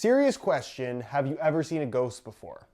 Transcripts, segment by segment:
Serious question, have you ever seen a ghost before?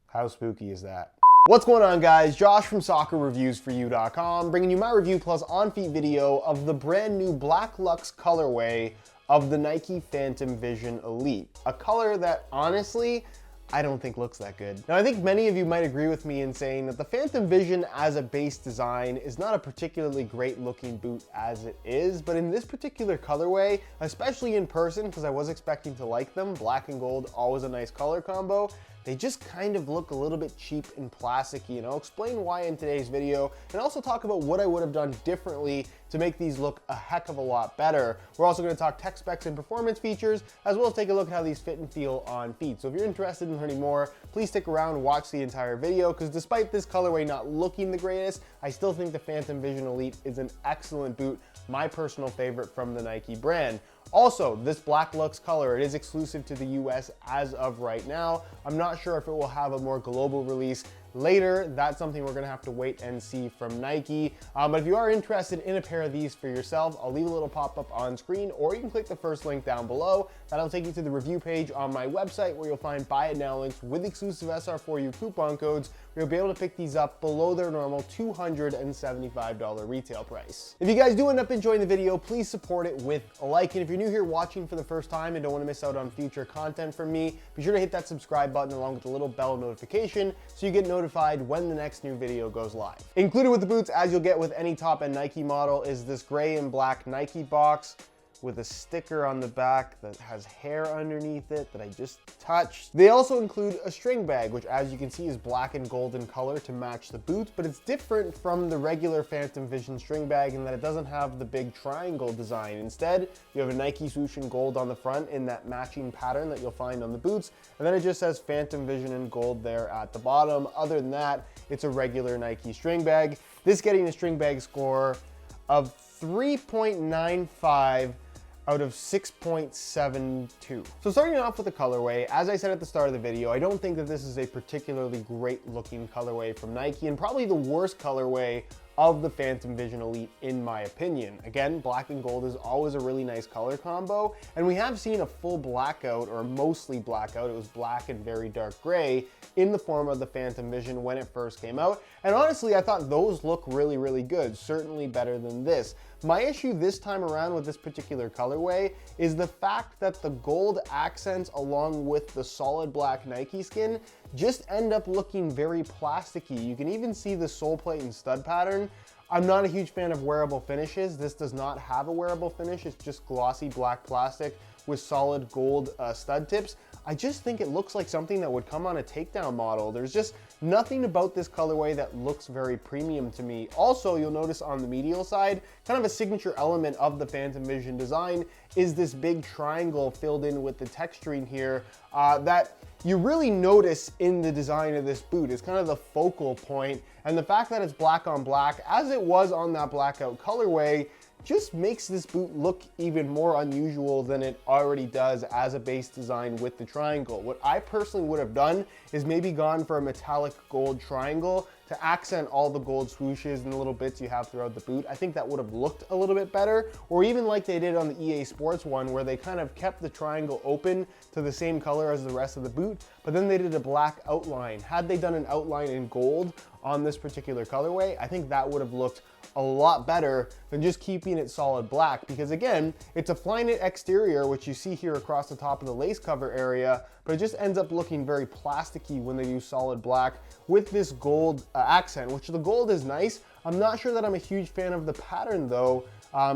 How spooky is that? What's going on, guys? Josh from soccerreviewsforyou.com bringing you my review plus on-feet video of the brand new Black Luxe colorway of the Nike Phantom Vision Elite. A color that honestly, I don't think looks that good. Now, I think many of you might agree with me in saying that the Phantom Vision as a base design is not a particularly great looking boot as it is, but in this particular colorway, especially in person, because I was expecting to like them, black and gold, always a nice color combo, they just kind of look a little bit cheap and plasticky, and I'll explain why in today's video, and also talk about what I would have done differently to make these look a heck of a lot better. We're also going to talk tech specs and performance features, as well as take a look at how these fit and feel on feet. So if you're interested in learning more, please stick around, watch the entire video, because despite this colorway not looking the greatest, I still think the Phantom Vision Elite is an excellent boot, my personal favorite from the Nike brand. Also, this Black Luxe color, it is exclusive to the US as of right now. I'm not sure if it will have a more global release later. That's something we're gonna have to wait and see from Nike. But if you are interested in a pair of these for yourself, I'll leave a little pop-up on screen, or you can click the first link down below. That'll take you to the review page on my website where you'll find buy it now links with exclusive SR4U coupon codes where you'll be able to pick these up below their normal $275 retail price. If you guys do end up enjoying the video, please support it with a like. And if you're new here watching for the first time and don't want to miss out on future content from me, be sure to hit that subscribe button along with the little bell notification so you get notified when the next new video goes live. Included with the boots, as you'll get with any top-end Nike model, is this gray and black Nike box with a sticker on the back that has hair underneath it that I just touched. They also include a string bag, which as you can see is black and gold in color to match the boot, but it's different from the regular Phantom Vision string bag in that it doesn't have the big triangle design. Instead, you have a Nike swoosh in gold on the front in that matching pattern that you'll find on the boots, and then it just says Phantom Vision in gold there at the bottom. Other than that, it's a regular Nike string bag. This getting a string bag score of 3.95 out of 6.72. So starting off with the colorway, as I said at the start of the video, I don't think that this is a particularly great looking colorway from Nike, and probably the worst colorway of the Phantom Vision Elite in my opinion. Again, black and gold is always a really nice color combo, and we have seen a full blackout, or mostly blackout, it was black and very dark gray, in the form of the Phantom Vision when it first came out, and honestly I thought those look really, really good, certainly better than this. My issue this time around with this particular colorway is the fact that the gold accents along with the solid black Nike skin just end up looking very plasticky. You can even see the sole plate and stud pattern. I'm not a huge fan of wearable finishes. This does not have a wearable finish. It's just glossy black plastic with solid gold stud tips. I just think it looks like something that would come on a takedown model. There's just nothing about this colorway that looks very premium to me. Also, you'll notice on the medial side, kind of a signature element of the Phantom Vision design is this big triangle filled in with the texturing here that you really notice in the design of this boot. It's kind of the focal point, and the fact that it's black on black, as it was on that blackout colorway, just makes this boot look even more unusual than it already does as a base design with the triangle. What I personally would have done is maybe gone for a metallic gold triangle to accent all the gold swooshes and the little bits you have throughout the boot. I think that would have looked a little bit better, or even like they did on the EA Sports one where they kind of kept the triangle open to the same color as the rest of the boot, but then they did a black outline. Had they done an outline in gold on this particular colorway, I think that would have looked a lot better than just keeping it solid black, because again, it's a Flyknit exterior, which you see here across the top of the lace cover area, but it just ends up looking very plasticky when they use solid black with this gold accent, which the gold is nice. I'm not sure that I'm a huge fan of the pattern though,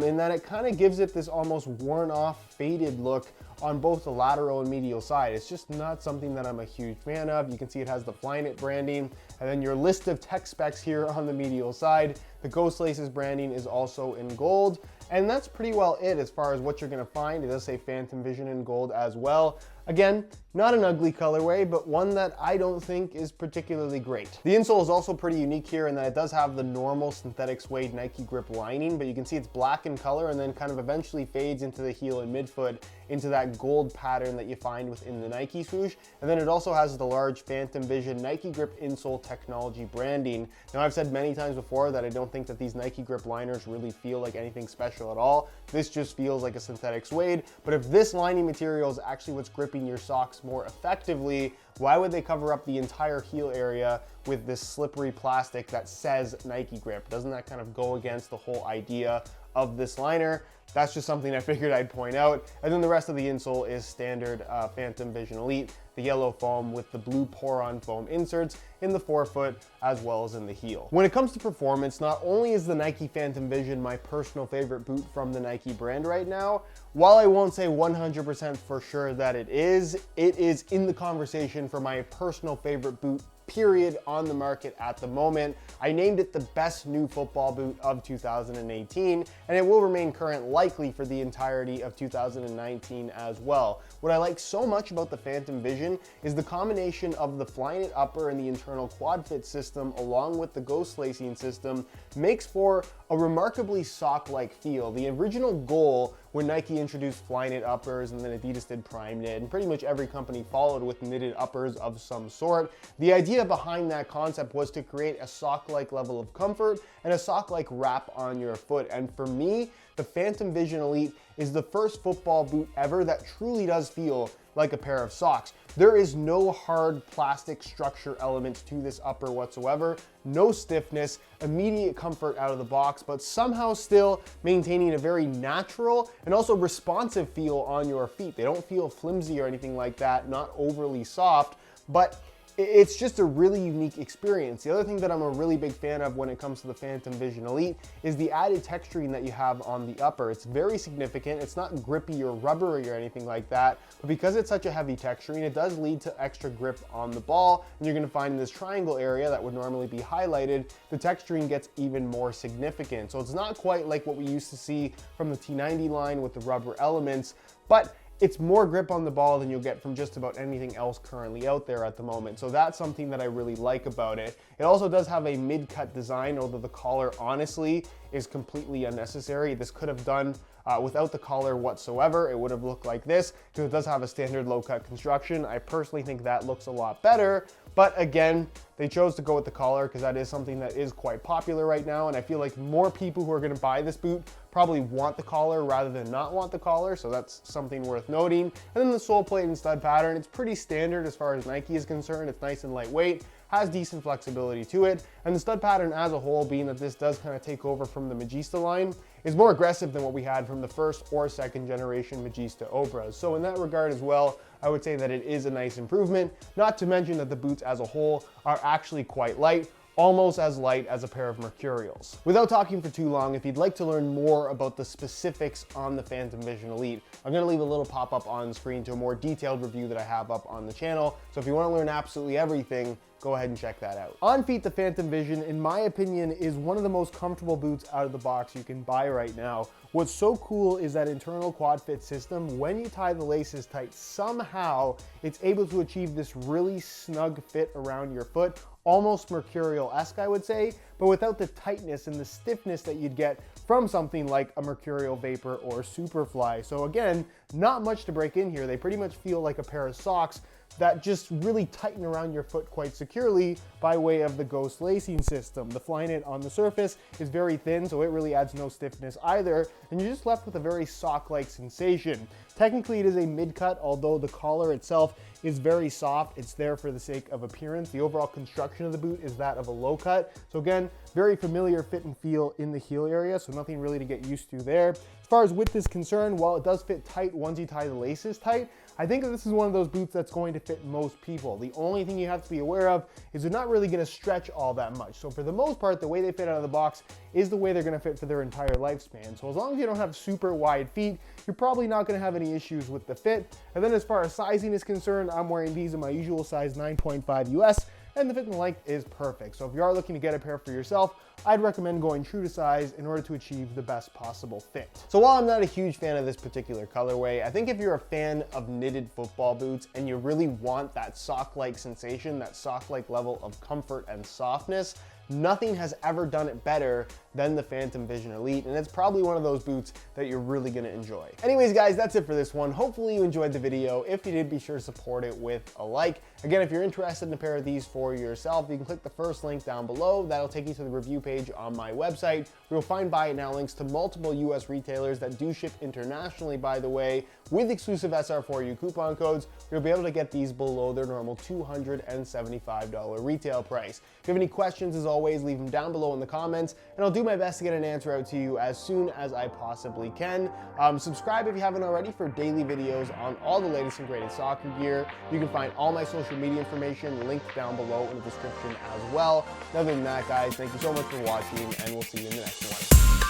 in that it kind of gives it this almost worn off, faded look on both the lateral and medial side. It's just not something that I'm a huge fan of. You can see it has the Flyknit branding, and then your list of tech specs here on the medial side. The Ghost Laces branding is also in gold, and that's pretty well it as far as what you're gonna find. It does say Phantom Vision in gold as well. Again, not an ugly colorway, but one that I don't think is particularly great. The insole is also pretty unique here in that it does have the normal synthetic suede Nike grip lining, but you can see it's black in color and then kind of eventually fades into the heel and midfoot into that gold pattern that you find within the Nike swoosh. And then it also has the large Phantom Vision Nike Grip insole technology branding. Now, I've said many times before that I don't think that these Nike Grip liners really feel like anything special at all. This just feels like a synthetic suede, but if this lining material is actually what's gripping gripping your socks more effectively, why would they cover up the entire heel area with this slippery plastic that says Nike Grip? Doesn't that kind of go against the whole idea of this liner? That's just something I figured I'd point out. And then the rest of the insole is standard Phantom Vision Elite, the yellow foam with the blue Poron foam inserts in the forefoot as well as in the heel. When it comes to performance, not only is the Nike Phantom Vision my personal favorite boot from the Nike brand right now, while I won't say 100% for sure that it is in the conversation for my personal favorite boot period on the market at the moment. I named it the best new football boot of 2018, and it will remain current likely for the entirety of 2019 as well. What I like so much about the Phantom Vision is the combination of the Flyknit upper and the internal quad fit system along with the ghost lacing system makes for a remarkably sock-like feel. The original goal when Nike introduced Flyknit uppers and then Adidas did Prime Knit, and pretty much every company followed with knitted uppers of some sort. The idea behind that concept was to create a sock-like level of comfort and a sock-like wrap on your foot. And for me, the Phantom Vision Elite is the first football boot ever that truly does feel like a pair of socks. There is no hard plastic structure elements to this upper whatsoever, no stiffness, immediate comfort out of the box, but somehow still maintaining a very natural and also responsive feel on your feet. They don't feel flimsy or anything like that, not overly soft, but it's just a really unique experience. The other thing that I'm a really big fan of when it comes to the Phantom Vision Elite is the added texturing that you have on the upper. It's very significant. It's not grippy or rubbery or anything like that, but because it's such a heavy texturing, it does lead to extra grip on the ball. And you're gonna find in this triangle area that would normally be highlighted, the texturing gets even more significant. So it's not quite like what we used to see from the T90 line with the rubber elements, but it's more grip on the ball than you'll get from just about anything else currently out there at the moment. So that's something that I really like about it. It also does have a mid-cut design, although the collar honestly is completely unnecessary. This could have done without the collar whatsoever. It would have looked like this because it does have a standard low-cut construction. I personally think that looks a lot better, but again, they chose to go with the collar because that is something that is quite popular right now, and I feel like more people who are going to buy this boot probably want the collar rather than not want the collar, so that's something worth noting. And then the sole plate and stud pattern, it's pretty standard as far as Nike is concerned. It's nice and lightweight, has decent flexibility to it, and the stud pattern as a whole, being that this does kind of take over from the Magista line, is more aggressive than what we had from the first or second generation Magista Obras. So in that regard as well, I would say that it is a nice improvement, not to mention that the boots as a whole are actually quite light, almost as light as a pair of Mercurials. Without talking for too long, if you'd like to learn more about the specifics on the Phantom Vision Elite, I'm gonna leave a little pop-up on screen to a more detailed review that I have up on the channel. So if you wanna learn absolutely everything, go ahead and check that out. On feet, the Phantom Vision, in my opinion, is one of the most comfortable boots out of the box you can buy right now. What's so cool is that internal quad fit system. When you tie the laces tight, somehow it's able to achieve this really snug fit around your foot, almost Mercurial-esque, I would say, but without the tightness and the stiffness that you'd get from something like a Mercurial Vapor or Superfly. So again, not much to break in here. They pretty much feel like a pair of socks that just really tighten around your foot quite securely by way of the ghost lacing system. The Flyknit on the surface is very thin, so it really adds no stiffness either, and you're just left with a very sock-like sensation. Technically, it is a mid-cut, although the collar itself is very soft. It's there for the sake of appearance. The overall construction of the boot is that of a low cut. So again, very familiar fit and feel in the heel area, so nothing really to get used to there. As far as width is concerned, while it does fit tight once you tie the laces tight, I think that this is one of those boots that's going to fit most people. The only thing you have to be aware of is they're not really going to stretch all that much. So for the most part, the way they fit out of the box is the way they're going to fit for their entire lifespan. So as long as you don't have super wide feet, you're probably not going to have any issues with the fit. And then as far as sizing is concerned, I'm wearing these in my usual size 9.5 US, and the fit and length is perfect. So if you are looking to get a pair for yourself, I'd recommend going true to size in order to achieve the best possible fit. So while I'm not a huge fan of this particular colorway, I think if you're a fan of knitted football boots and you really want that sock-like sensation, that sock-like level of comfort and softness, nothing has ever done it better than the Phantom Vision Elite, and it's probably one of those boots that you're really gonna enjoy. Anyways, guys, that's it for this one. Hopefully you enjoyed the video. If you did, be sure to support it with a like. Again, if you're interested in a pair of these for yourself, you can click the first link down below. That'll take you to the review page on my website. You'll find buy it now links to multiple US retailers that do ship internationally, by the way, with exclusive SR4U coupon codes. You'll be able to get these below their normal $275 retail price. If you have any questions, as always, leave them down below in the comments, and I'll do my best to get an answer out to you as soon as I possibly can. Subscribe if you haven't already for daily videos on all the latest and greatest soccer gear. You can find all my social media information linked down below in the description as well. Other than that, guys, thank you so much for watching, and we'll see you in the next one.